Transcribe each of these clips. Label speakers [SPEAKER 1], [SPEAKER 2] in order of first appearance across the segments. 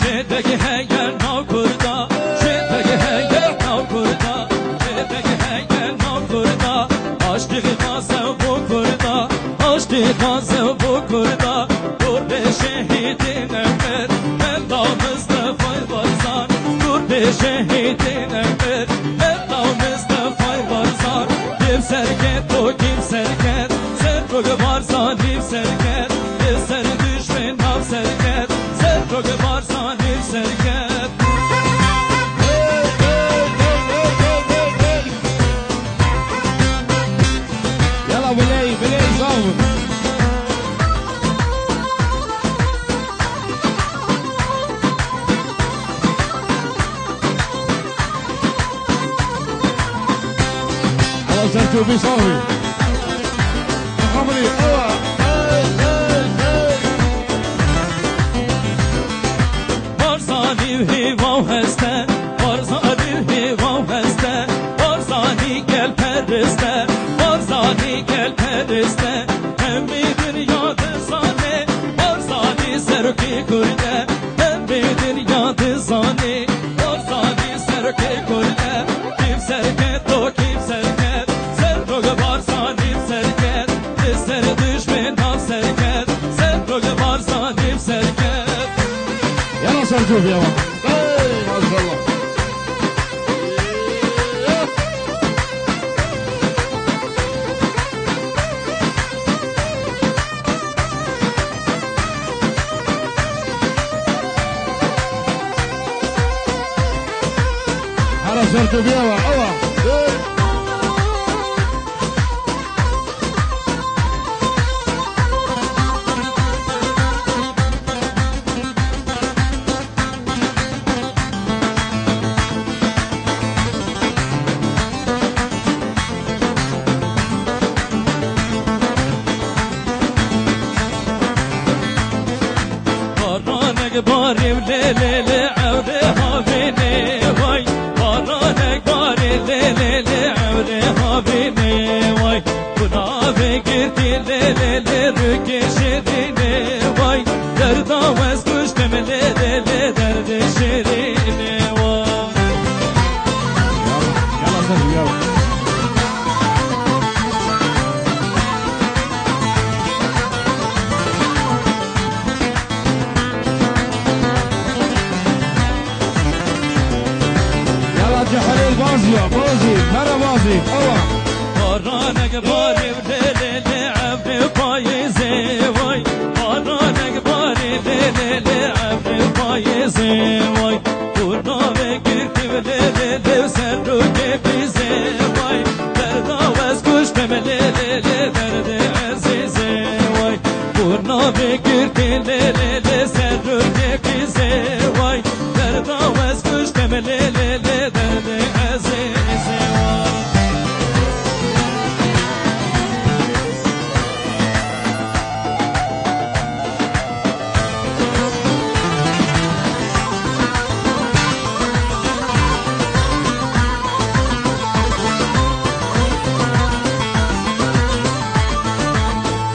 [SPEAKER 1] شدگی هنگر ناو کردا شدگی هنگر ناو کردا شدگی هنگر ناو کردا آشتی غازه بو کردا آشتی غازه بو کردا دور به شهیدین امر ملا مصطفی بارزان دور به شهیدین امر ملا مصطفی بارزان دیم سرکت تو kim serket sen roge varsan dip serket ser düşmen nav serket sen roge varsan dip serket
[SPEAKER 2] يلا بلاي بلاي صوت سرتو بيصاوي عمري
[SPEAKER 1] بارزانی هیوا هسته بارزانی هیوا هسته بارزانی گل پرسته بارزانی گل پرسته همی دنیا دزانه بارزانی سرکی کرده همی دنیا دزانه بارزانی سرکی کرده kim serket o kim serket sen roge varsan dip serket ser düşmen nav serket sen roge varsan dip serket
[SPEAKER 2] يلا سرتو يلا ما شاء الله على سرتو يلا الله
[SPEAKER 1] باریم لیلی عوره ها بینی وای بارانک باری لیلی عوره ها بینی وای بنا بگیردی لیلی رو کشیدینی وای دردام از کشتم لیلی درد شیرینی وای
[SPEAKER 2] يلا سرتو يلا حليل بازيا بازي مرة بازي الله
[SPEAKER 1] بارانك باري وليلي عبري بايزي واي بارانك باري وليلي عبري بايزي واي قرنا بگirti وليلي وسروك بيزي واي دردا وز كشتم ليلي درد عزيزي واي قرنا بگirti وليلي سروك بيزي واي دردا وز كشتم ليلي درد عزيزي واي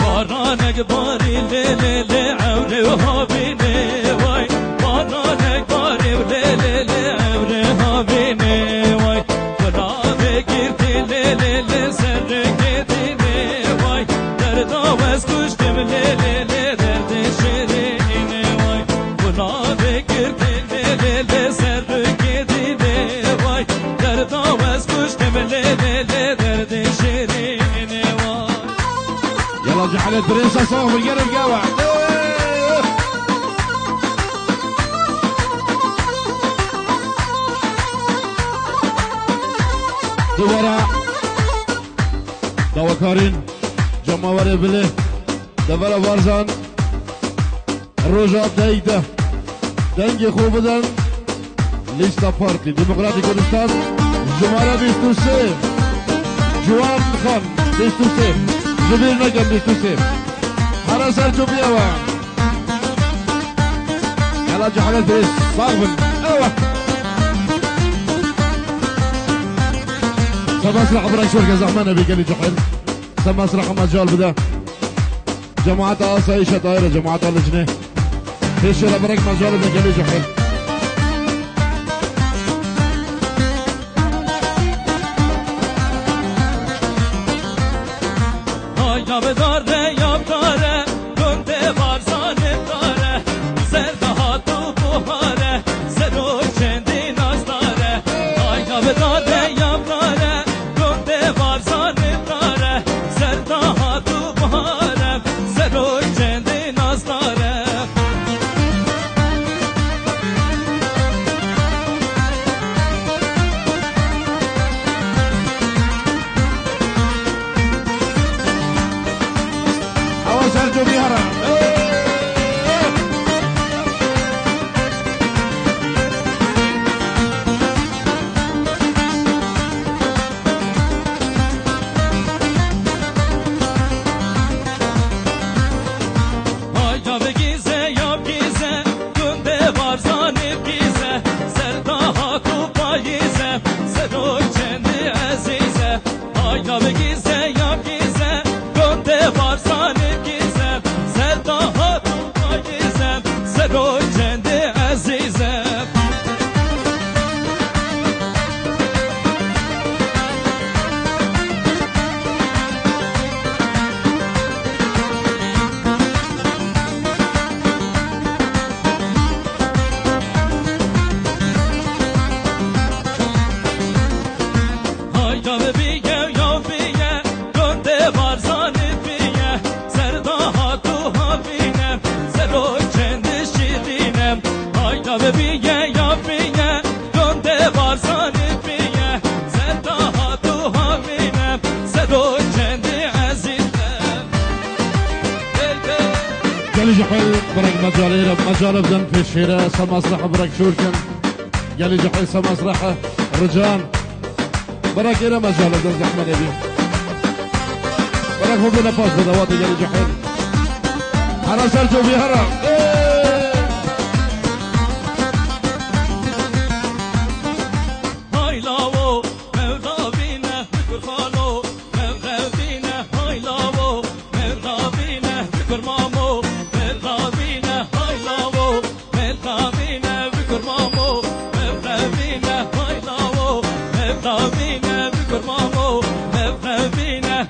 [SPEAKER 1] بارانك باري ليلي عوري وهابيني واي بارانك باري وليلي عوري هابيني واي ولا بگirti ليلي سرقتيني واي دردا وز كشتم ليلي درد شيريني واي ولا بگirti ليلي سرقتيني واي دردا وز كشتم ليلي درد شيريني واي
[SPEAKER 2] يلا جعلت برنسة صوف القلب قوع دوباره دواكارين جماوري بله دفر بارزان روجا دايده دنگ خوب بدن لیستا پارتی دموکراتی کردستان جماره 23 جوان خان 23 زبیر نگم 23 هر سرچو بیاوا يلا جحلت بريس صاغبن ايوه سمسرح برنشور كزعمانة بيقلي جحل سمسرح مجال بدا جماعة آسايشة طائرة جماعة اللجنة هيش برك مجال بيقلي جحل
[SPEAKER 1] جاب داره یاب داره گنده بارزانه داره زرده ها تو بوهاره سرو چندی ناز داره آی جاب داره یاب داره گنده بارزانه داره زرده ها تو بوهاره سرو چندی ناز داره
[SPEAKER 2] سرجو بیارم
[SPEAKER 1] آیا بگیزه یا بگیزه گنده بارزانی بگیزه سرده تو پاییزه سرو چندی عزیزه آیا بگیزه یا بگیزه گنده بارزانی بگیزه سرده تو پاییزه سرو چندی عزیزه آیا ببیگه یا بیگه گنده بارزانی بیگه سرده تو ها بینه سرو چندی شیرینه آیا ببیگه یا بیگه گنده بارزانی بیگه سرده تو ها بینه سرو چندی عزیزه
[SPEAKER 2] گلی جحیل برک مجاله بدن پیشیره سمسرح برک شورکن گلی جحیل سمسرح رجان برك إلى مجال بدن زحمة نبي برك هو بنا فاز بدوات جل جحيل أنا سرجو بيهرا
[SPEAKER 1] هاي لاو مغابينا بكرخانو مغابينا هاي لاو مغابينا بكرمامو مغابينا هاي لاو مغابينا بكرمامو مغابينا هاي لاو مغابينا بكرمامو مغابينا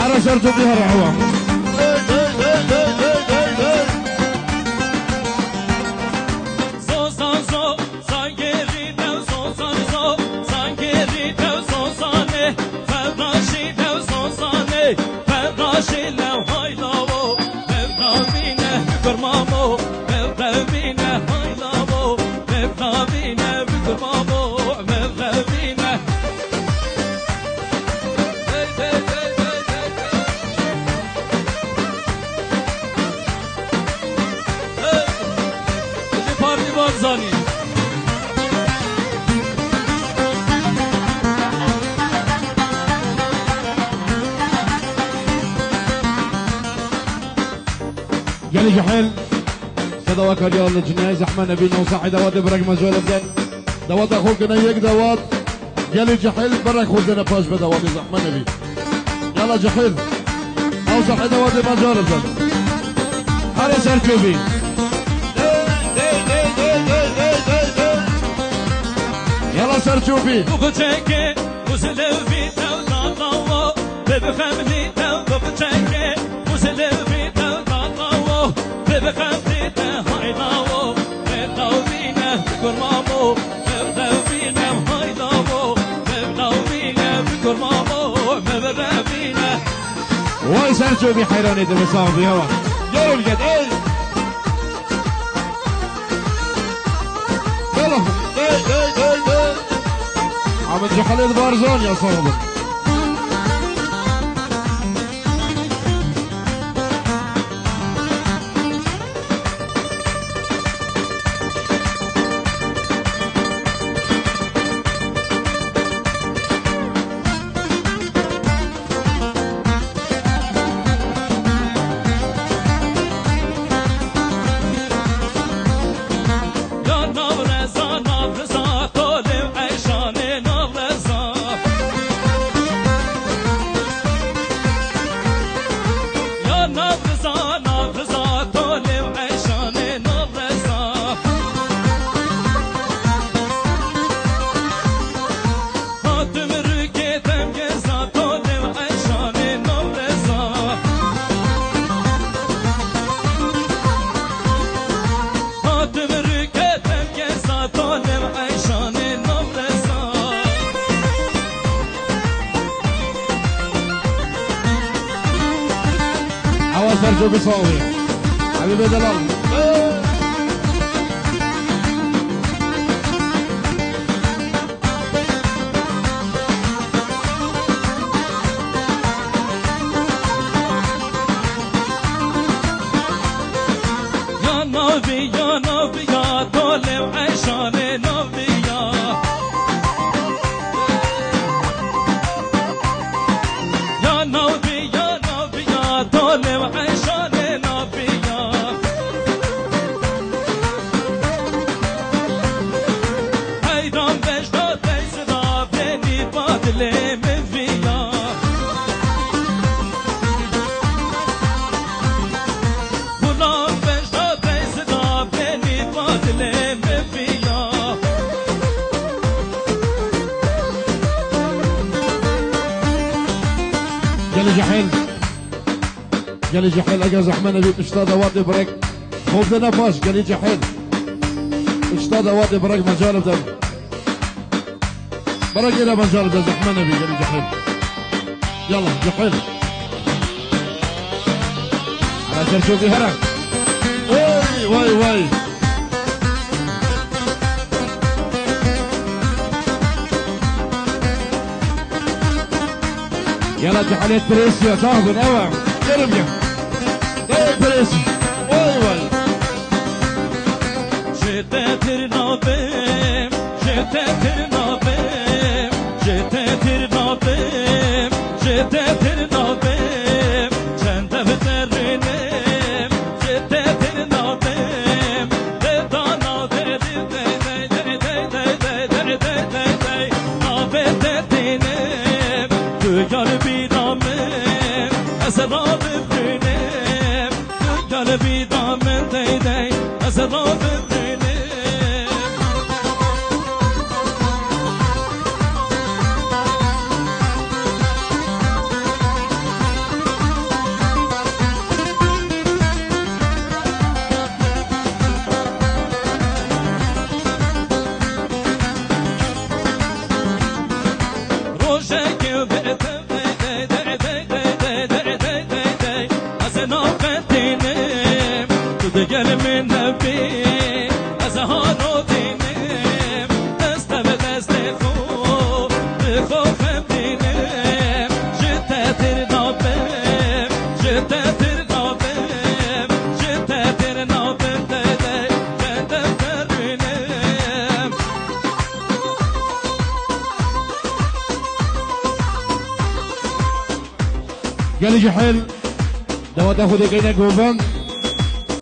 [SPEAKER 2] أنا سرجو بيهرا هو
[SPEAKER 1] زوزانزو زانگری دو زوزانزو زانگری دو زوزانه فراشی دو زوزانه فراشی لو های لاو مفرابینه بکرمامو مفرابینه های لاو مفرابینه بکرمامو مفرابینه پارتی بارزانی
[SPEAKER 2] گلی جحیل صدا وكاليا الجناية زحمة نبي نوصاحي دوات برك مجال بدن دوات أخوك نيك دوات گلی جحيل برك خودنا باش بدوات زحمة نبي يلا جحيل أوصاحي دوات مجال بدن هذا سرجوبي يلا سرجوبي
[SPEAKER 1] بوكوچنكه بوزلوی تو دالاو ببخملی تو بوكوچنكه بوزلوی تو دالاو ببخملی تو هایلاو بتاوینه بکرمامو بتاوینه هایلاو بتاوینه بکرمامو ببربینه
[SPEAKER 2] واي سرجوبي حيراني ده بصاحبي هوا يلا الجد يلا عم جحلين بارزون يا صاحبي سرجو بيصاوي حبيبي دلال
[SPEAKER 1] يا نبي يا طالع عشان نبي يا نبي يا طالع عشان نبي حيران بجداد بيزرا بني بادلي من فيا غلام بجداد بيزرا بني بادلي من فيا
[SPEAKER 2] جالي جحيل جالي جحيل اجا زحمه نبي اشتاده وادي بريك خوف نفاش جالي جحيل اشتاده وادي بريك مجال بدل بريك الى مجال بدل زحمه نبي جالي جحيل يلا جحيل على شرشوفي هرم واي واي واي يلا جحيل بريس يا صاحبي نوع ارمي طيب بريس واي واي
[SPEAKER 1] J'étais ternabem, j'étais ternabem, j'étais ternabem, j'étais ternabem, j'étais veterinem, j'étais ternabem, des dana des navetinem, tu yar bidamem, asra bidinem, tu yar bidamem, asra bidinem. Gel min nebi azharo dinem estabed estefo bikhof dinem jete ternabem jete ternabem jete ternabem jete ternabem
[SPEAKER 2] جالي جحيل دوت اخذ كينك وفن